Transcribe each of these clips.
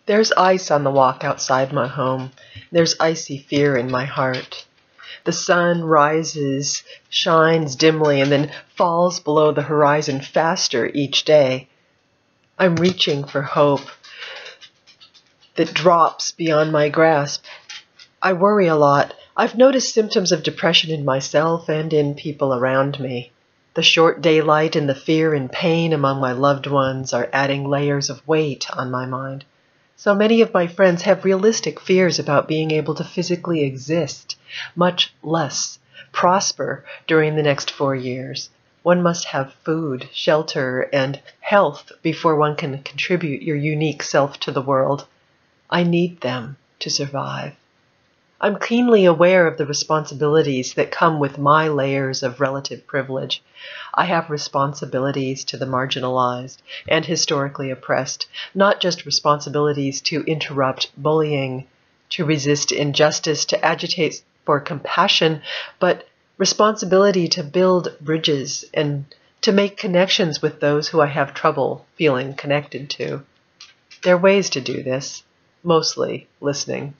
There's ice on the walk outside my home. There's icy fear in my heart. The sun rises, shines dimly, and then falls below the horizon faster each day. I'm reaching for hope that drops beyond my grasp. I worry a lot. I've noticed symptoms of depression in myself and in people around me. The short daylight and the fear and pain among my loved ones are adding layers of weight on my mind. So many of my friends have realistic fears about being able to physically exist, much less prosper during the next 4 years. One must have food, shelter, and health before one can contribute your unique self to the world. I need them to survive. I'm keenly aware of the responsibilities that come with my layers of relative privilege. I have responsibilities to the marginalized and historically oppressed, not just responsibilities to interrupt bullying, to resist injustice, to agitate for compassion, but responsibility to build bridges and to make connections with those who I have trouble feeling connected to. There are ways to do this, mostly listening.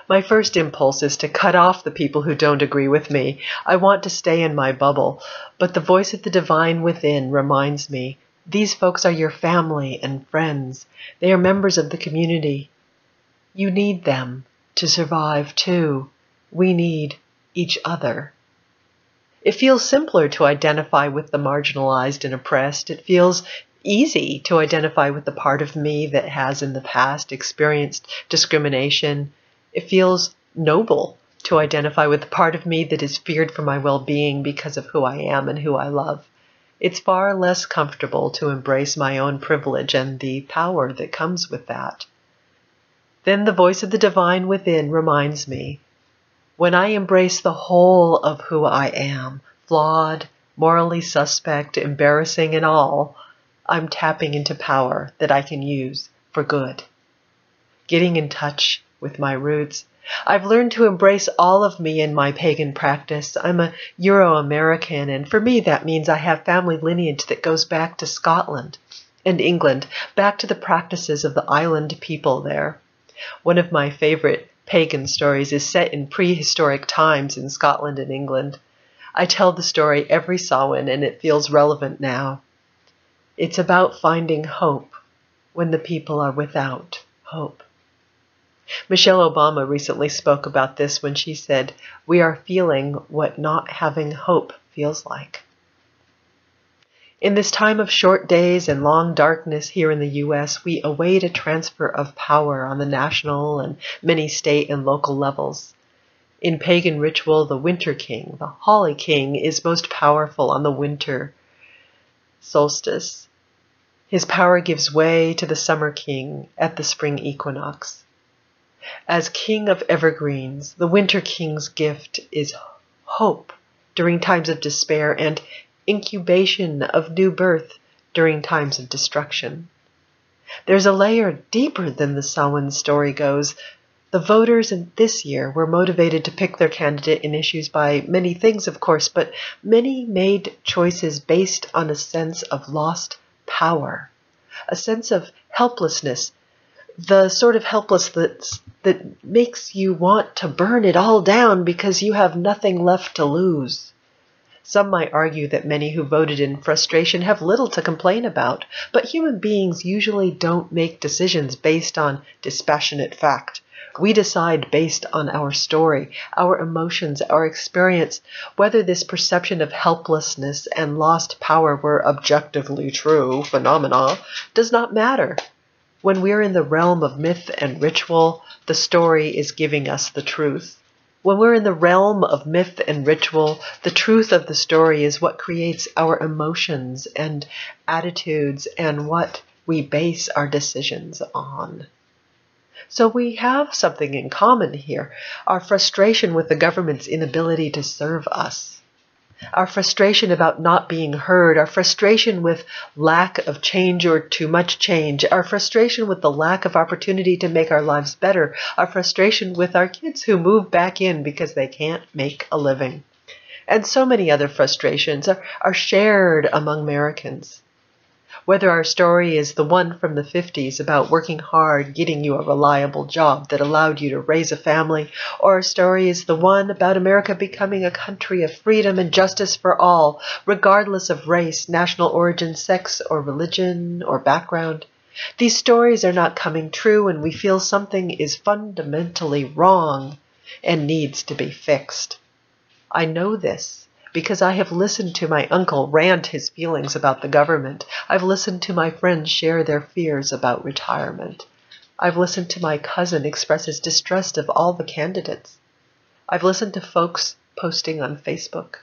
My first impulse is to cut off the people who don't agree with me. I want to stay in my bubble, but the voice of the divine within reminds me, these folks are your family and friends. They are members of the community. You need them to survive too. We need each other. It feels simpler to identify with the marginalized and oppressed. It feels easy to identify with the part of me that has in the past experienced discrimination. It feels noble to identify with the part of me that is feared for my well-being because of who I am and who I love. It's far less comfortable to embrace my own privilege and the power that comes with that. Then the voice of the divine within reminds me, when I embrace the whole of who I am, flawed, morally suspect, embarrassing and all, I'm tapping into power that I can use for good. Getting in touch with my roots. I've learned to embrace all of me in my pagan practice. I'm a Euro-American, and for me that means I have family lineage that goes back to Scotland and England, back to the practices of the island people there. One of my favorite pagan stories is set in prehistoric times in Scotland and England. I tell the story every Samhain, and it feels relevant now. It's about finding hope when the people are without hope. Michelle Obama recently spoke about this when she said, "We are feeling what not having hope feels like." In this time of short days and long darkness here in the U.S., we await a transfer of power on the national and many state and local levels. In pagan ritual, the winter king, the holly king, is most powerful on the winter solstice. His power gives way to the summer king at the spring equinox. As king of evergreens, the winter king's gift is hope during times of despair and incubation of new birth during times of destruction. There's a layer deeper than the Samhain story goes. The voters in this year were motivated to pick their candidate in issues by many things, of course, but many made choices based on a sense of lost power, a sense of helplessness, the sort of helplessness that makes you want to burn it all down because you have nothing left to lose. Some might argue that many who voted in frustration have little to complain about, but human beings usually don't make decisions based on dispassionate fact. We decide based on our story, our emotions, our experience. Whether this perception of helplessness and lost power were objectively true phenomena does not matter. When we're in the realm of myth and ritual, the story is giving us the truth. When we're in the realm of myth and ritual, the truth of the story is what creates our emotions and attitudes and what we base our decisions on. So we have something in common here, our frustration with the government's inability to serve us. Our frustration about not being heard, our frustration with lack of change or too much change, our frustration with the lack of opportunity to make our lives better, our frustration with our kids who move back in because they can't make a living. And so many other frustrations are shared among Americans. Whether our story is the one from the 50s about working hard, getting you a reliable job that allowed you to raise a family, or our story is the one about America becoming a country of freedom and justice for all, regardless of race, national origin, sex, or religion, or background. These stories are not coming true, and we feel something is fundamentally wrong and needs to be fixed. I know this because I have listened to my uncle rant his feelings about the government. I've listened to my friends share their fears about retirement. I've listened to my cousin express his distrust of all the candidates. I've listened to folks posting on Facebook.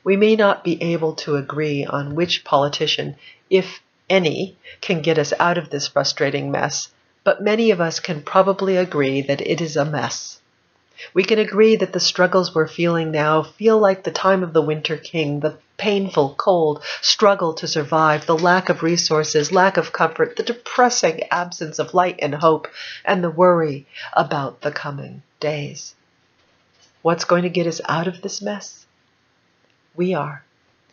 We may not be able to agree on which politician, if any, can get us out of this frustrating mess, but many of us can probably agree that it is a mess. We can agree that the struggles we're feeling now feel like the time of the Winter King, the painful, cold struggle to survive, the lack of resources, lack of comfort, the depressing absence of light and hope, and the worry about the coming days. What's going to get us out of this mess? We are.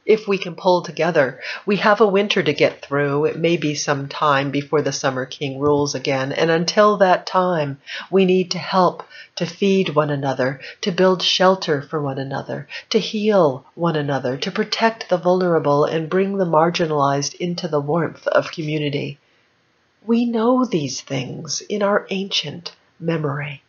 If we can pull together, we have a winter to get through. It may be some time before the Summer King rules again, and until that time, we need to help to feed one another, to build shelter for one another, to heal one another, to protect the vulnerable and bring the marginalized into the warmth of community. We know these things in our ancient memory.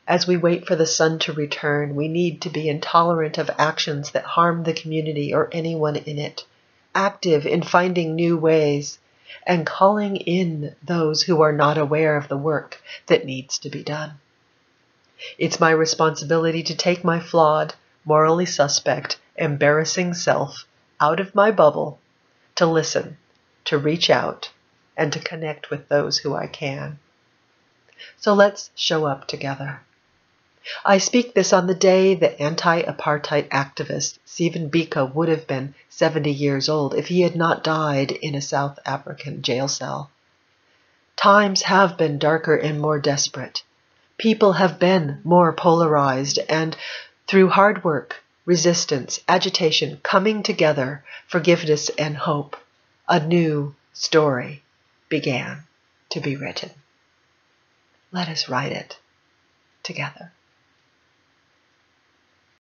As we wait for the sun to return, we need to be intolerant of actions that harm the community or anyone in it, active in finding new ways, and calling in those who are not aware of the work that needs to be done. It's my responsibility to take my flawed, morally suspect, embarrassing self out of my bubble, to listen, to reach out, and to connect with those who I can. So let's show up together. I speak this on the day that anti-apartheid activist Stephen Biko would have been 70 years old if he had not died in a South African jail cell. Times have been darker and more desperate. People have been more polarized, and through hard work, resistance, agitation, coming together, forgiveness, and hope, a new story began to be written. Let us write it together.